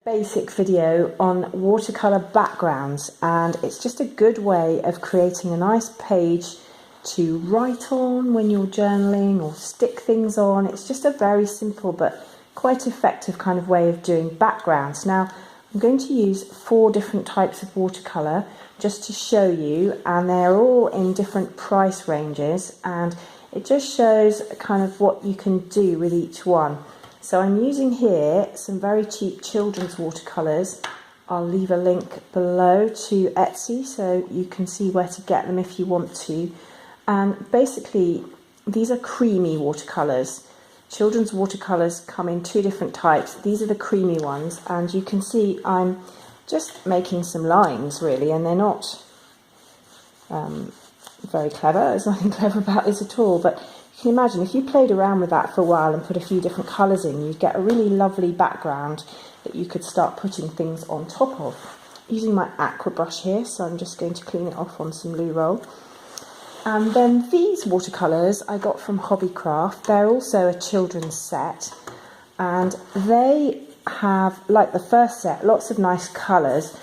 Basic video on watercolour backgrounds, and it's just a good way of creating a nice page to write on when you're journaling or stick things on. It's just a very simple but quite effective kind of way of doing backgrounds. Now I'm going to use 4 different types of watercolour just to show you, and they're all in different price ranges, and it just shows kind of what you can do with each one. So I'm using here some very cheap children's watercolours. I'll leave a link below to Etsy so you can see where to get them if you want to. And basically these are creamy watercolours. Children's watercolours come in 2 different types. These are the creamy ones, and you can see I'm just making some lines really, and they're not very clever. There's nothing clever about this at all, but you can imagine if you played around with that for a while and put a few different colours in, you'd get a really lovely background that you could start putting things on top of. Using my aqua brush here, so I'm just going to clean it off on some loo roll. And then these watercolours I got from Hobbycraft. They're also a children's set, and they have, like the first set, lots of nice colours.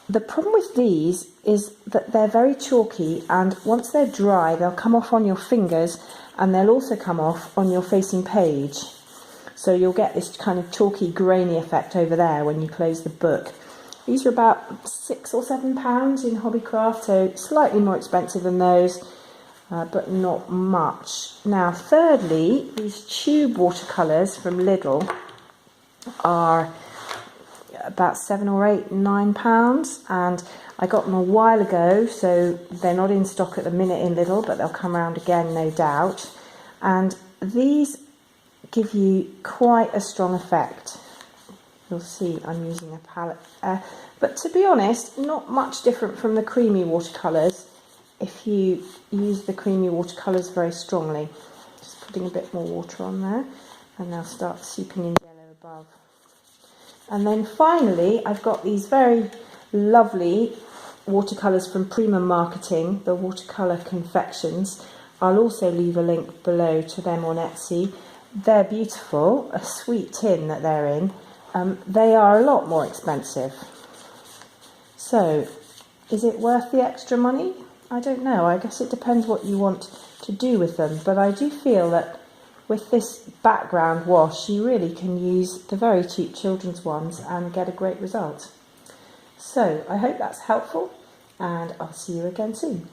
The problem with these is that they're very chalky, and once they're dry they'll come off on your fingers, and they'll also come off on your facing page. So you'll get this kind of chalky, grainy effect over there when you close the book. These are about £6 or £7 in Hobbycraft, so slightly more expensive than those, but not much. Now thirdly, these tube watercolours from Lidl are about £7 or £9, and I got them a while ago, so they're not in stock at the minute in Lidl, but they'll come around again no doubt. And these give you quite a strong effect. You'll see I'm using a palette, but to be honest, not much different from the creamy watercolours if you use the creamy watercolours very strongly. Just putting a bit more water on there, and they'll start seeping in yellow above. And then finally I've got these very lovely watercolours from Prima Marketing, the watercolour confections. I'll also leave a link below to them on Etsy. They're beautiful, a sweet tin that they're in. They are a lot more expensive. So is it worth the extra money? I don't know. I guess it depends what you want to do with them, but I do feel that with this background wash you really can use the very cheap children's ones and get a great result. So I hope that's helpful, and I'll see you again soon.